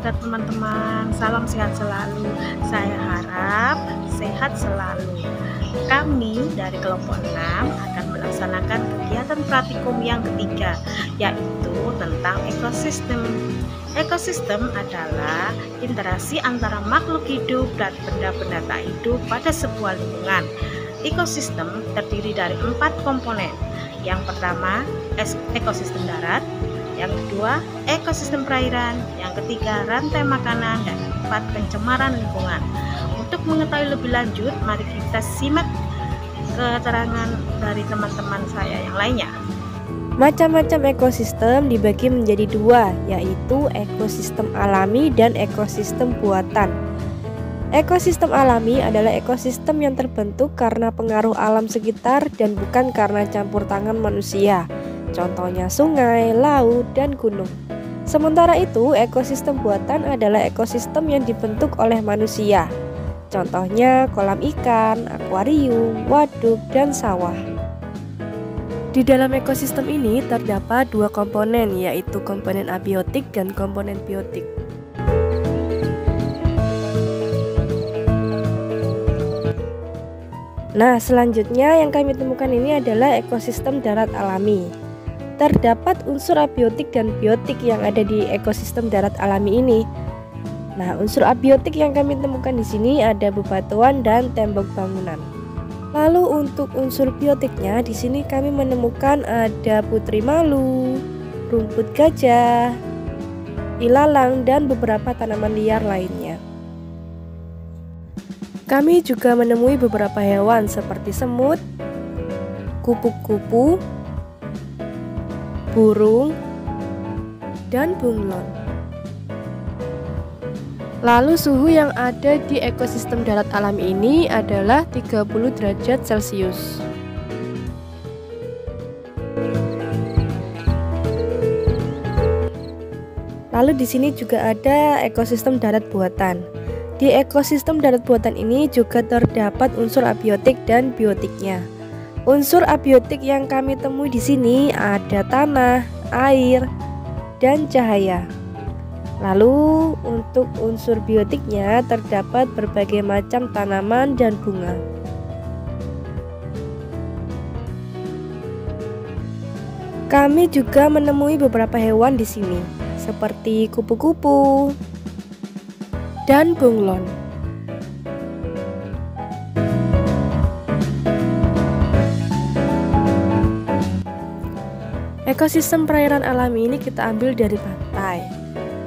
wabarakatuh teman-teman. Salam sehat selalu. Saya harap sehat selalu. Kami dari kelompok 6 akan melaksanakan kegiatan praktikum yang ketiga, yaitu tentang ekosistem. Ekosistem adalah interaksi antara makhluk hidup dan benda-benda tak hidup pada sebuah lingkungan. Ekosistem terdiri dari 4 komponen. Yang pertama, ekosistem darat. Yang kedua, ekosistem perairan. Yang ketiga, rantai makanan. Dan keempat, pencemaran lingkungan. Untuk mengetahui lebih lanjut, mari kita simak keterangan dari teman-teman saya yang lainnya. Macam-macam ekosistem dibagi menjadi dua, yaitu ekosistem alami dan ekosistem buatan. Ekosistem alami adalah ekosistem yang terbentuk karena pengaruh alam sekitar dan bukan karena campur tangan manusia. Contohnya sungai, laut, dan gunung. Sementara itu, ekosistem buatan adalah ekosistem yang dibentuk oleh manusia. Contohnya kolam ikan, akuarium, waduk, dan sawah. Di dalam ekosistem ini terdapat dua komponen, yaitu komponen abiotik dan komponen biotik. Nah, selanjutnya yang kami temukan ini adalah ekosistem darat alami. Terdapat unsur abiotik dan biotik yang ada di ekosistem darat alami ini. Nah, unsur abiotik yang kami temukan di sini ada bebatuan dan tembok bangunan. Lalu untuk unsur biotiknya di sini kami menemukan ada putri malu, rumput gajah, ilalang, dan beberapa tanaman liar lainnya. Kami juga menemui beberapa hewan seperti semut, kupu-kupu, burung, dan bunglon. Lalu suhu yang ada di ekosistem darat alami ini adalah 30 derajat Celcius. Lalu di sini juga ada ekosistem darat buatan. Di ekosistem darat buatan ini juga terdapat unsur abiotik dan biotiknya. Unsur abiotik yang kami temui di sini ada tanah, air, dan cahaya. Lalu untuk unsur biotiknya terdapat berbagai macam tanaman dan bunga. Kami juga menemui beberapa hewan di sini, seperti kupu-kupu dan bunglon. Ekosistem perairan alami ini kita ambil dari pantai.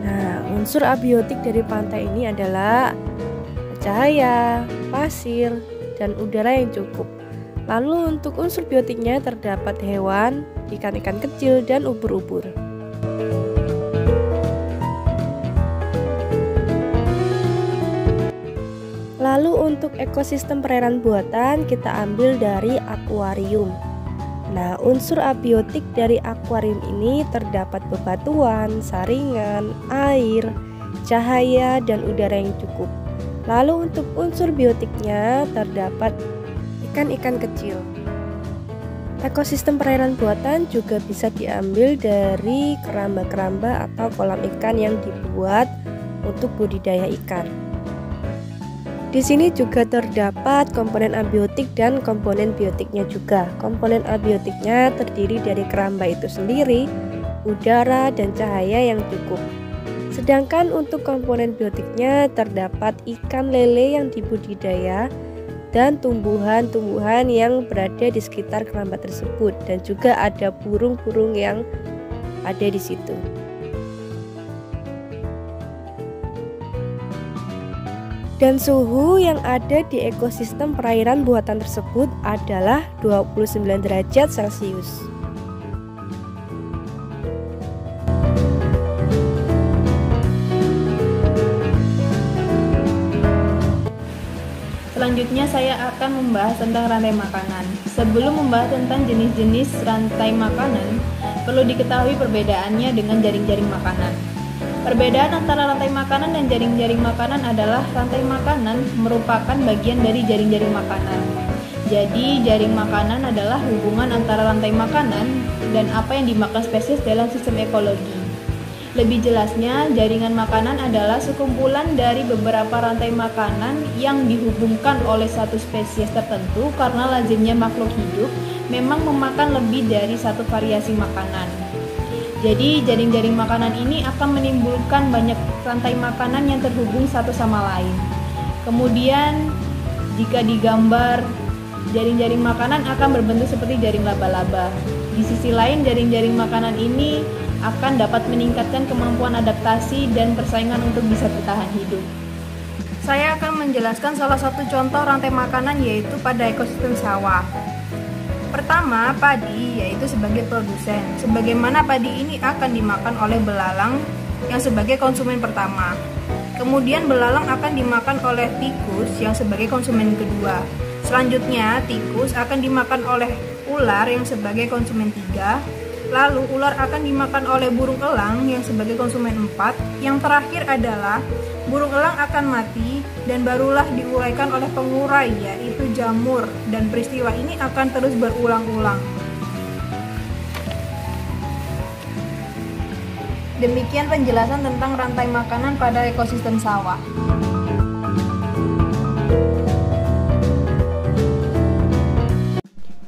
Nah, unsur abiotik dari pantai ini adalah cahaya, pasir, dan udara yang cukup. Lalu untuk unsur biotiknya terdapat hewan, ikan-ikan kecil, dan ubur-ubur. Lalu untuk ekosistem perairan buatan kita ambil dari akuarium. Nah, unsur abiotik dari akuarium ini terdapat bebatuan, saringan, air, cahaya, dan udara yang cukup. Lalu untuk unsur biotiknya terdapat ikan-ikan kecil. Ekosistem perairan buatan juga bisa diambil dari keramba-keramba atau kolam ikan yang dibuat untuk budidaya ikan. Di sini juga terdapat komponen abiotik dan komponen biotiknya juga. Komponen abiotiknya terdiri dari keramba itu sendiri, udara, dan cahaya yang cukup. Sedangkan untuk komponen biotiknya terdapat ikan lele yang dibudidaya dan tumbuhan-tumbuhan yang berada di sekitar keramba tersebut, dan juga ada burung-burung yang ada di situ. Dan suhu yang ada di ekosistem perairan buatan tersebut adalah 29 derajat Celcius. Selanjutnya saya akan membahas tentang rantai makanan. Sebelum membahas tentang jenis-jenis rantai makanan, perlu diketahui perbedaannya dengan jaring-jaring makanan. Perbedaan antara rantai makanan dan jaring-jaring makanan adalah rantai makanan merupakan bagian dari jaring-jaring makanan. Jadi, jaring makanan adalah hubungan antara rantai makanan dan apa yang dimakan spesies dalam sistem ekologi. Lebih jelasnya, jaringan makanan adalah sekumpulan dari beberapa rantai makanan yang dihubungkan oleh satu spesies tertentu karena lazimnya makhluk hidup memang memakan lebih dari satu variasi makanan. Jadi, jaring-jaring makanan ini akan menimbulkan banyak rantai makanan yang terhubung satu sama lain. Kemudian, jika digambar, jaring-jaring makanan akan berbentuk seperti jaring laba-laba. Di sisi lain, jaring-jaring makanan ini akan dapat meningkatkan kemampuan adaptasi dan persaingan untuk bisa bertahan hidup. Saya akan menjelaskan salah satu contoh rantai makanan yaitu pada ekosistem sawah. Pertama, padi yaitu sebagai produsen. Sebagaimana padi ini akan dimakan oleh belalang yang sebagai konsumen pertama. Kemudian belalang akan dimakan oleh tikus yang sebagai konsumen kedua. Selanjutnya, tikus akan dimakan oleh ular yang sebagai konsumen 3. Lalu ular akan dimakan oleh burung elang yang sebagai konsumen 4. Yang terakhir adalah burung elang akan mati dan barulah diuraikan oleh pengurai yaitu jamur, dan peristiwa ini akan terus berulang-ulang. Demikian penjelasan tentang rantai makanan pada ekosistem sawah.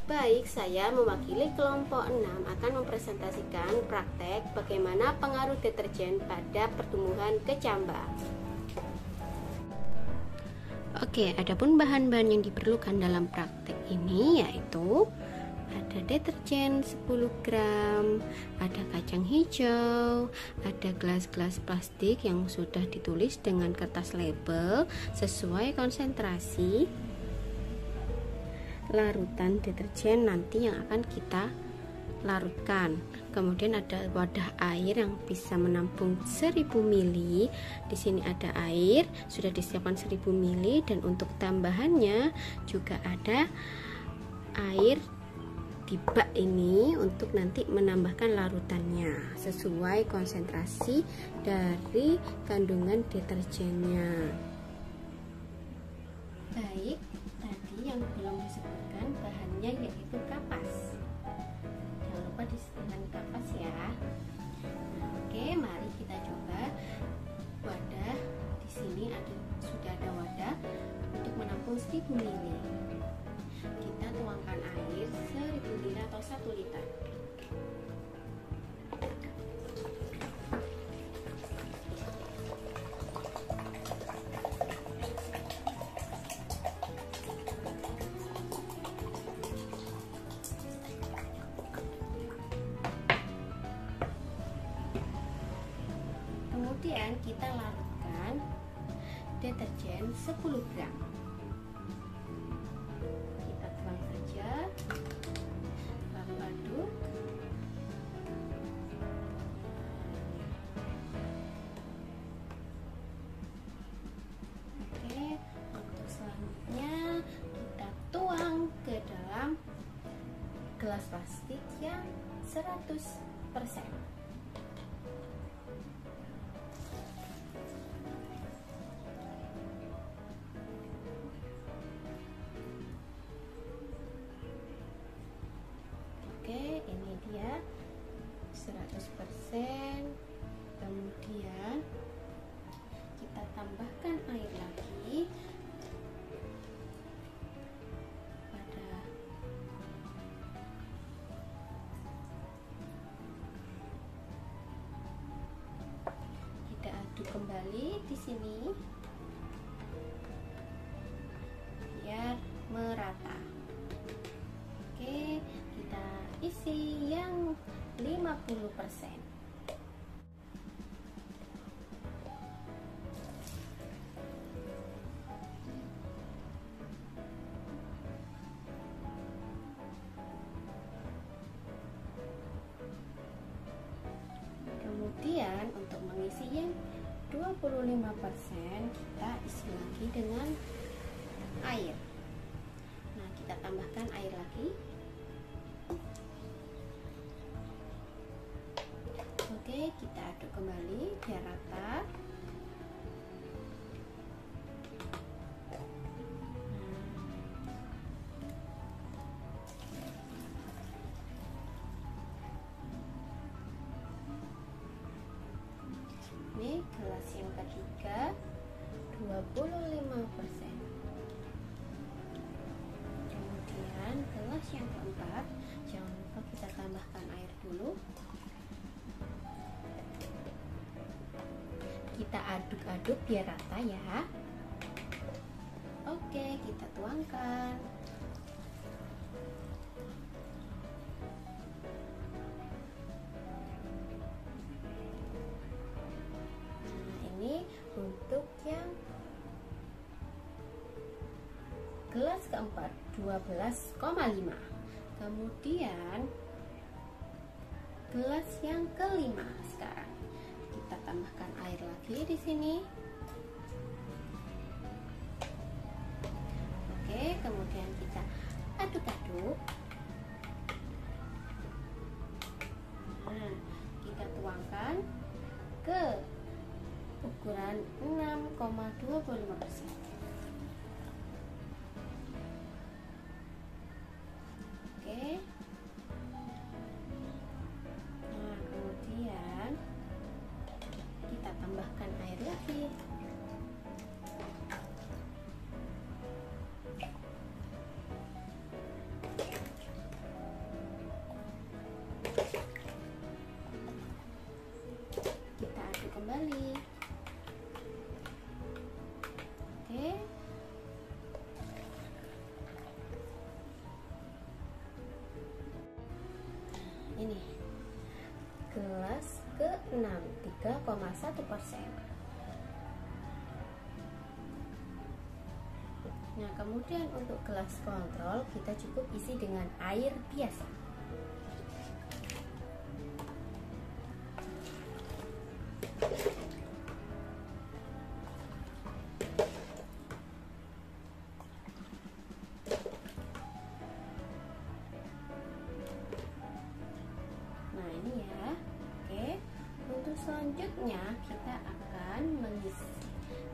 Baik, saya mewakili kelompok 6 akan mempresentasikan praktek bagaimana pengaruh deterjen pada pertumbuhan kecambah. Oke, adapun bahan-bahan yang diperlukan dalam praktek ini yaitu ada deterjen 10 gram, ada kacang hijau, ada gelas-gelas plastik yang sudah ditulis dengan kertas label sesuai konsentrasi larutan deterjen nanti yang akan kita larutkan. Kemudian ada wadah air yang bisa menampung 1000 ml. Di sini ada air, sudah disiapkan 1000 ml, dan untuk tambahannya juga ada air di bak ini untuk nanti menambahkan larutannya sesuai konsentrasi dari kandungan deterjennya. Baik, tadi yang belum disebutkan bahannya yaitu kapas. Jangan lupa disediakan kapas ya. Nah, oke, mari kita coba wadah. Di sini sudah ada wadah untuk menampung 1000 ml. Kita tuangkan air 1000 ml atau 1 liter. Kemudian kita larutkan deterjen 10 gram. Kita tuang saja, lalu aduk. Oke, untuk selanjutnya kita tuang ke dalam gelas plastik yang 100%. Oke, ini dia 100%. Kemudian kita tambahkan air lagi pada kita aduk kembali di sini biar merata. Oke, kita isi yang 50%. Kemudian untuk mengisi yang 25% kita isi lagi dengan air. Nah, kita tambahkan air lagi. Oke, kita aduk kembali biar rata. kita aduk-aduk biar rata ya. Oke, kita tuangkan. Nah, ini untuk yang gelas keempat 12,5. Kemudian gelas yang kelima sekarang kita tambahkan air lagi di sini. Oke, kemudian kita aduk-aduk. Nah, kita tuangkan ke ukuran 6,25%. Oke. Nah, kemudian kita tambahkan air lagi. Kita aduk kembali. Oke. Ini gelas ke-6 3,1%. Nah, kemudian untuk gelas kontrol kita cukup isi dengan air biasa. Nah, ini ya. Oke. Untuk selanjutnya kita akan mengisi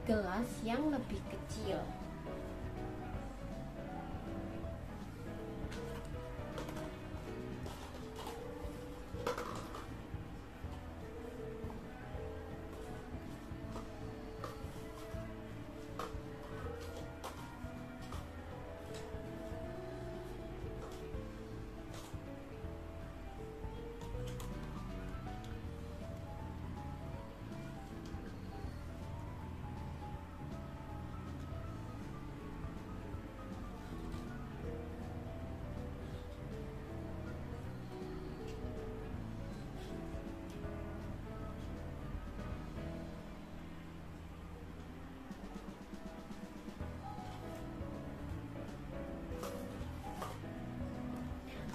gelas yang lebih kecil.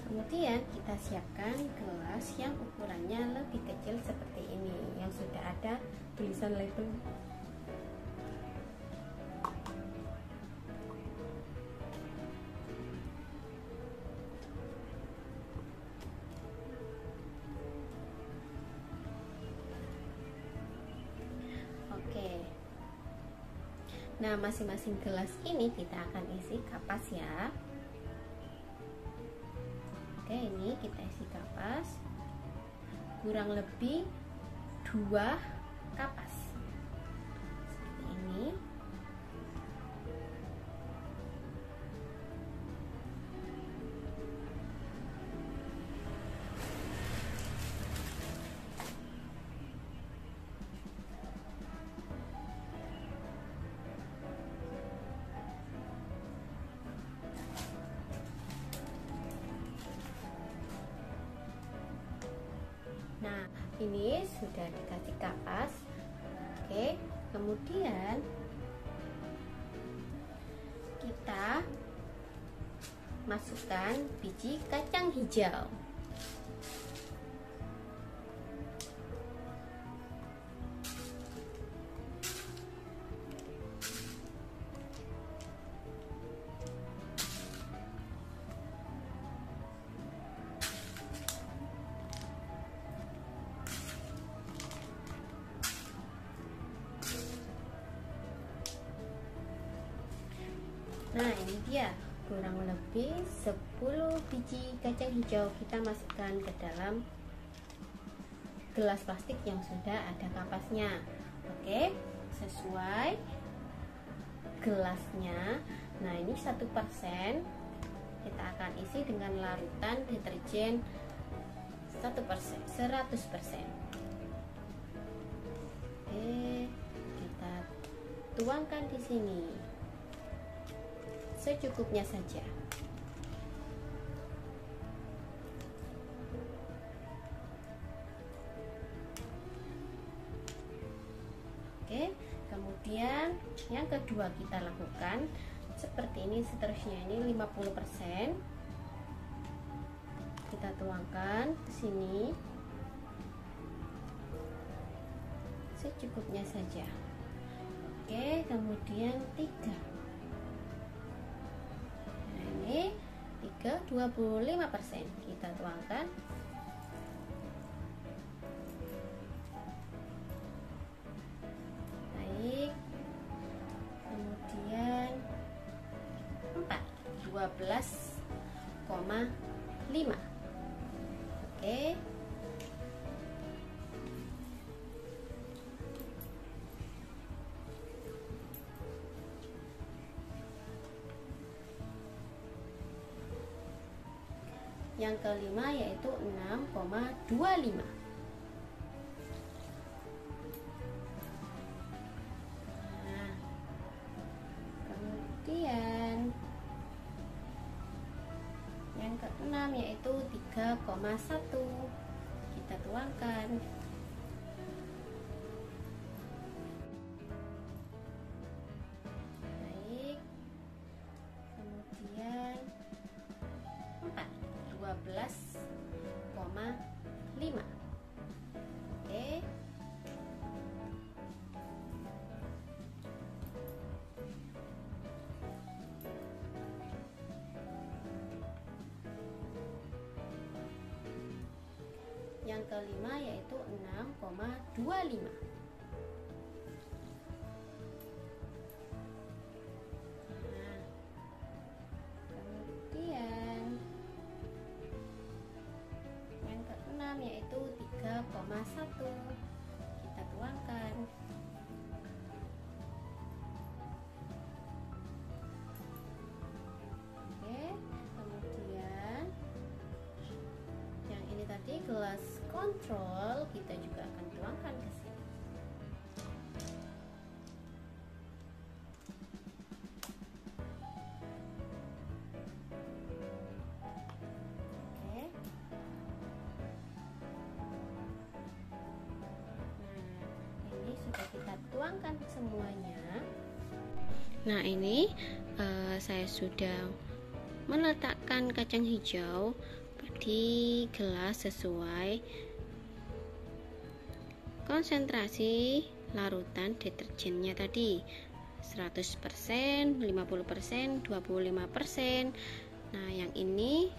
Kemudian kita siapkan gelas yang ukurannya lebih kecil seperti ini, yang sudah ada tulisan label. Oke. Nah, masing-masing gelas ini kita akan isi kapas ya. Oke, ini kita isi kapas kurang lebih 2 kapas seperti ini. Nah, ini sudah dikasih kapas. Oke, kemudian kita masukkan biji kacang hijau. Nah, ini dia kurang lebih 10 biji kacang hijau kita masukkan ke dalam gelas plastik yang sudah ada kapasnya. Oke, sesuai gelasnya. Nah, ini 1%. Kita akan isi dengan larutan deterjen 1%, 100%. Oke. tuangkan di sini secukupnya saja. Oke, kemudian yang kedua kita lakukan seperti ini, seterusnya ini 50%. Kita tuangkan ke sini secukupnya saja. Oke, kemudian 3. Nah, ini 25% kita tuangkan. Baik. Kemudian 4, 12,5. Oke. Yang kelima yaitu 6,25. Nah, kemudian yang keenam yaitu 3,1. Kita tuangkan. Baik. Kemudian 4, 12,5. Oke. Yang kelima yaitu 6,25. Nah, kemudian yang keenam yaitu 3,1. Kita tuangkan. Oke, kemudian yang ini tadi gelas kontrol kita juga akan tuangkan ke sini. Oke. Nah, ini sudah kita tuangkan semuanya. Nah, ini saya sudah meletakkan kacang hijau di gelas sesuai konsentrasi larutan deterjennya tadi, 100%, 50%, 25%. Nah, yang ini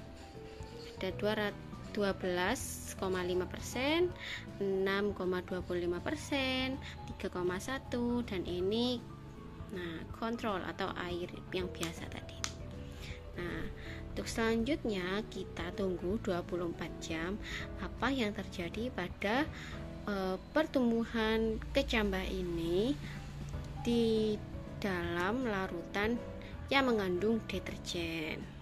ada 12,5%, 6,25%, 3,1, dan ini kontrol atau air yang biasa tadi. Nah, untuk selanjutnya kita tunggu 24 jam apa yang terjadi pada pertumbuhan kecambah ini di dalam larutan yang mengandung deterjen.